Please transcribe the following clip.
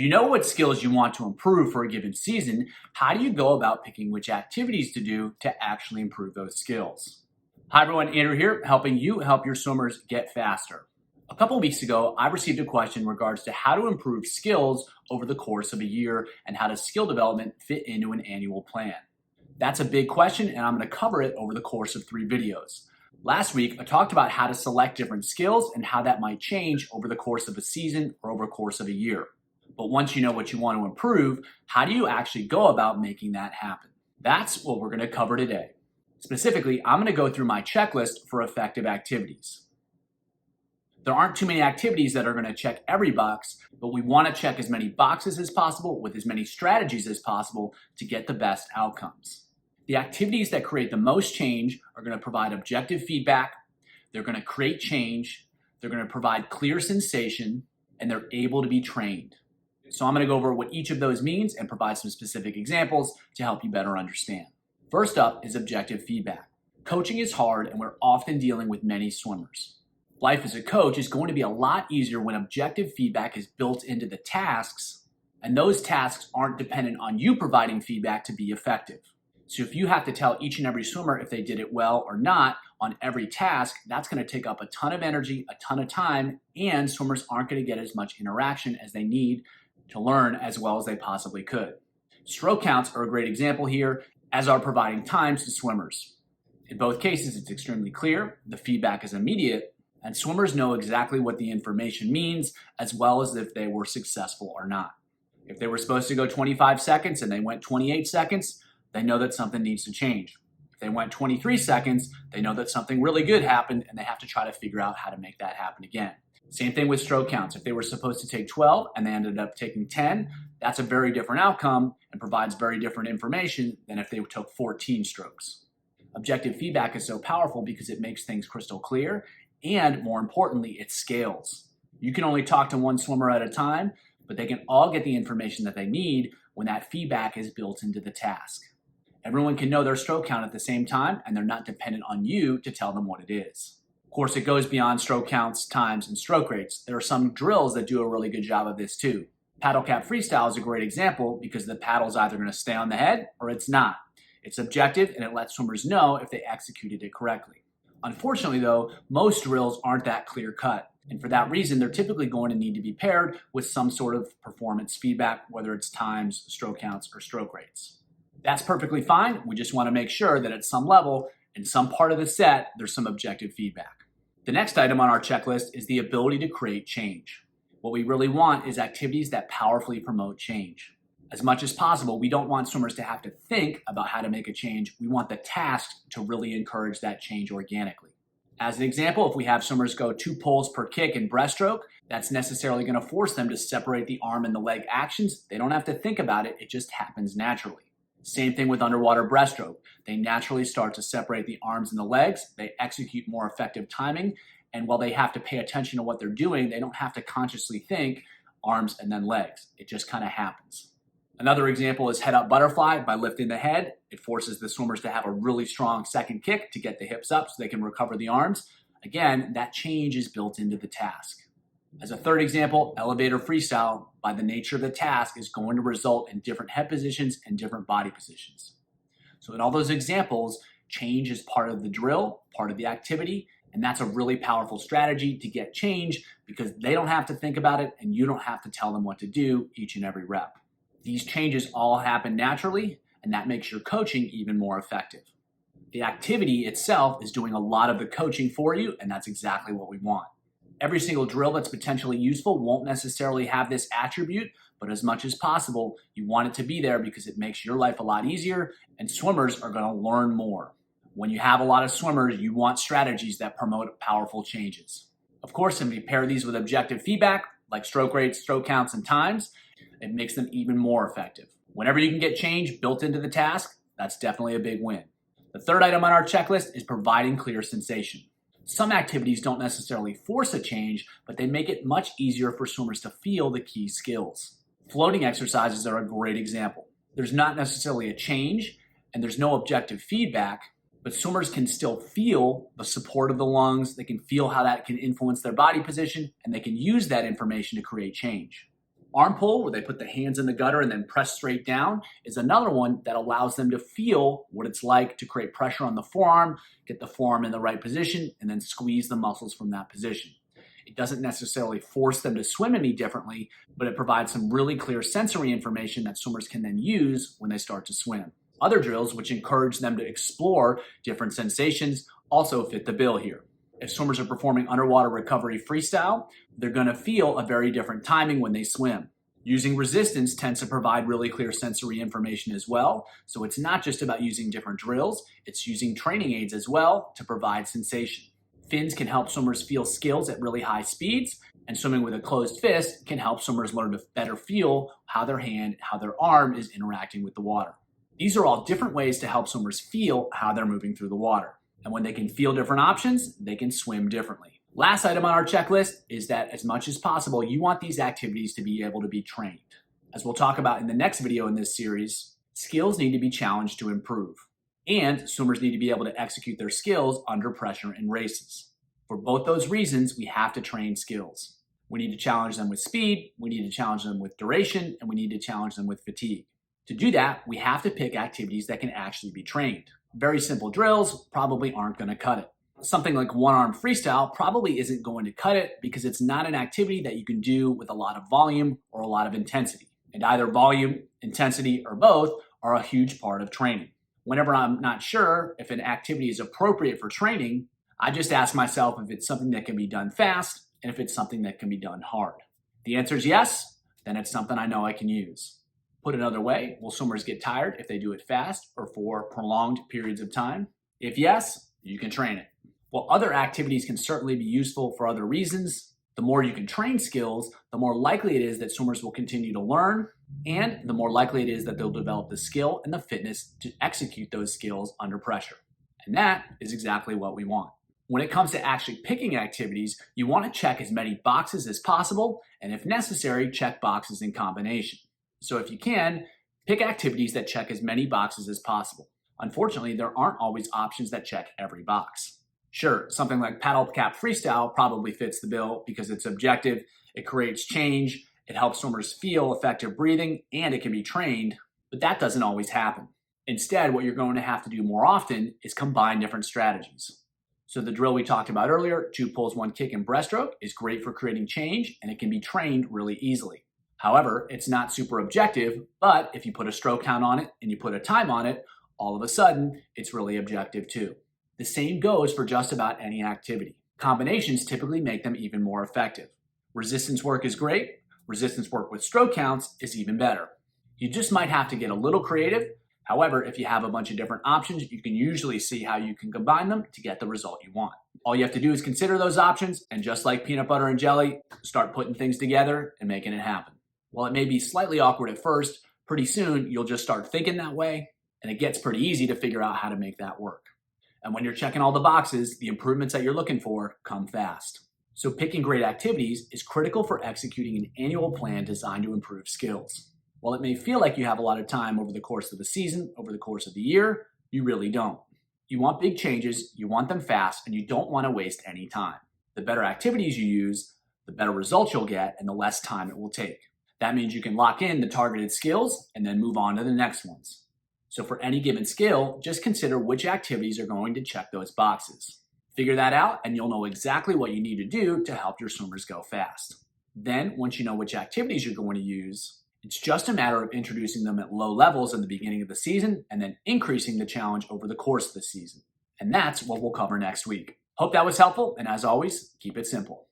you know what skills you want to improve for a given season, how do you go about picking which activities to do to actually improve those skills? Hi everyone, Andrew here, helping you help your swimmers get faster. A couple of weeks ago, I received a question in regards to how to improve skills over the course of a year and how does skill development fit into an annual plan. That's a big question and I'm going to cover it over the course of 3 videos. Last week, I talked about how to select different skills and how that might change over the course of a season or over the course of a year. But once you know what you want to improve, how do you actually go about making that happen? That's what we're going to cover today. Specifically, I'm going to go through my checklist for effective activities. There aren't too many activities that are going to check every box, but we want to check as many boxes as possible with as many strategies as possible to get the best outcomes. The activities that create the most change are going to provide objective feedback, they're going to create change, they're going to provide clear sensation, and they're able to be trained. So I'm going to go over what each of those means and provide some specific examples to help you better understand. First up is objective feedback. Coaching is hard and we're often dealing with many swimmers. Life as a coach is going to be a lot easier when objective feedback is built into the tasks, and those tasks aren't dependent on you providing feedback to be effective. So if you have to tell each and every swimmer if they did it well or not on every task, that's going to take up a ton of energy, a ton of time, and swimmers aren't going to get as much interaction as they need to learn as well as they possibly could. Stroke counts are a great example here, as are providing times to swimmers. In both cases, it's extremely clear, the feedback is immediate, and swimmers know exactly what the information means, as well as if they were successful or not. If they were supposed to go 25 seconds and they went 28 seconds, they know that something needs to change. If they went 23 seconds, they know that something really good happened and they have to try to figure out how to make that happen again. Same thing with stroke counts. If they were supposed to take 12 and they ended up taking 10, that's a very different outcome and provides very different information than if they took 14 strokes. Objective feedback is so powerful because it makes things crystal clear and, more importantly, it scales. You can only talk to one swimmer at a time, but they can all get the information that they need when that feedback is built into the task. Everyone can know their stroke count at the same time and they're not dependent on you to tell them what it is. Of course, it goes beyond stroke counts, times, and stroke rates. There are some drills that do a really good job of this too. Paddle cap freestyle is a great example because the paddle's either going to stay on the head or it's not. It's objective and it lets swimmers know if they executed it correctly. Unfortunately though, most drills aren't that clear cut. And for that reason, they're typically going to need to be paired with some sort of performance feedback, whether it's times, stroke counts, or stroke rates. That's perfectly fine. We just want to make sure that at some level, in some part of the set, there's some objective feedback. The next item on our checklist is the ability to create change. What we really want is activities that powerfully promote change. As much as possible, we don't want swimmers to have to think about how to make a change. We want the task to really encourage that change organically. As an example, if we have swimmers go 2 pulls per kick in breaststroke, that's necessarily going to force them to separate the arm and the leg actions. They don't have to think about it. It just happens naturally. Same thing with underwater breaststroke. They naturally start to separate the arms and the legs. They execute more effective timing. And while they have to pay attention to what they're doing, they don't have to consciously think arms and then legs. It just kind of happens. Another example is head up butterfly. By lifting the head, it forces the swimmers to have a really strong second kick to get the hips up so they can recover the arms. Again, that change is built into the task. As a third example, elevator freestyle, by the nature of the task, is going to result in different head positions and different body positions. So in all those examples, change is part of the drill, part of the activity, and that's a really powerful strategy to get change because they don't have to think about it and you don't have to tell them what to do each and every rep. These changes all happen naturally, and that makes your coaching even more effective. The activity itself is doing a lot of the coaching for you, and that's exactly what we want. Every single drill that's potentially useful won't necessarily have this attribute, but as much as possible, you want it to be there because it makes your life a lot easier and swimmers are going to learn more. When you have a lot of swimmers, you want strategies that promote powerful changes. Of course, if you pair these with objective feedback, like stroke rates, stroke counts, and times, it makes them even more effective. Whenever you can get change built into the task, that's definitely a big win. The third item on our checklist is providing clear sensation. Some activities don't necessarily force a change, but they make it much easier for swimmers to feel the key skills. Floating exercises are a great example. There's not necessarily a change, and there's no objective feedback, but swimmers can still feel the support of the lungs, they can feel how that can influence their body position, and they can use that information to create change. Arm pull, where they put the hands in the gutter and then press straight down, is another one that allows them to feel what it's like to create pressure on the forearm, get the forearm in the right position, and then squeeze the muscles from that position. It doesn't necessarily force them to swim any differently, but it provides some really clear sensory information that swimmers can then use when they start to swim. Other drills, which encourage them to explore different sensations, also fit the bill here. If swimmers are performing underwater recovery freestyle, they're going to feel a very different timing when they swim. Using resistance tends to provide really clear sensory information as well. So it's not just about using different drills, it's using training aids as well to provide sensation. Fins can help swimmers feel skills at really high speeds, and swimming with a closed fist can help swimmers learn to better feel how their hand, how their arm is interacting with the water. These are all different ways to help swimmers feel how they're moving through the water. And when they can feel different options, they can swim differently. Last item on our checklist is that as much as possible, you want these activities to be able to be trained. As we'll talk about in the next video in this series, skills need to be challenged to improve. And swimmers need to be able to execute their skills under pressure in races. For both those reasons, we have to train skills. We need to challenge them with speed, we need to challenge them with duration, and we need to challenge them with fatigue. To do that, we have to pick activities that can actually be trained. Very simple drills probably aren't going to cut it. Something like one-arm freestyle probably isn't going to cut it because it's not an activity that you can do with a lot of volume or a lot of intensity. And either volume, intensity, or both are a huge part of training. Whenever I'm not sure if an activity is appropriate for training, I just ask myself if it's something that can be done fast and if it's something that can be done hard. If the answer is yes, then it's something I know I can use. Put another way, will swimmers get tired if they do it fast or for prolonged periods of time? If yes, you can train it. While other activities can certainly be useful for other reasons, the more you can train skills, the more likely it is that swimmers will continue to learn, and the more likely it is that they'll develop the skill and the fitness to execute those skills under pressure. And that is exactly what we want. When it comes to actually picking activities, you want to check as many boxes as possible, and if necessary, check boxes in combination. So if you can, pick activities that check as many boxes as possible. Unfortunately, there aren't always options that check every box. Sure, something like paddle cap freestyle probably fits the bill because it's objective, it creates change, it helps swimmers feel effective breathing, and it can be trained, but that doesn't always happen. Instead, what you're going to have to do more often is combine different strategies. So the drill we talked about earlier, 2 pulls, 1 kick, and breaststroke, is great for creating change, and it can be trained really easily. However, it's not super objective, but if you put a stroke count on it and you put a time on it, all of a sudden, it's really objective too. The same goes for just about any activity. Combinations typically make them even more effective. Resistance work is great. Resistance work with stroke counts is even better. You just might have to get a little creative. However, if you have a bunch of different options, you can usually see how you can combine them to get the result you want. All you have to do is consider those options, and just like peanut butter and jelly, start putting things together and making it happen. While it may be slightly awkward at first, pretty soon you'll just start thinking that way, and it gets pretty easy to figure out how to make that work. And when you're checking all the boxes, the improvements that you're looking for come fast. So picking great activities is critical for executing an annual plan designed to improve skills. While it may feel like you have a lot of time over the course of the season, over the course of the year, you really don't. You want big changes, you want them fast, and you don't want to waste any time. The better activities you use, the better results you'll get, and the less time it will take. That means you can lock in the targeted skills and then move on to the next ones. So for any given skill, just consider which activities are going to check those boxes. Figure that out and you'll know exactly what you need to do to help your swimmers go fast. Then, once you know which activities you're going to use, it's just a matter of introducing them at low levels in the beginning of the season and then increasing the challenge over the course of the season. And that's what we'll cover next week. Hope that was helpful, and as always, keep it simple.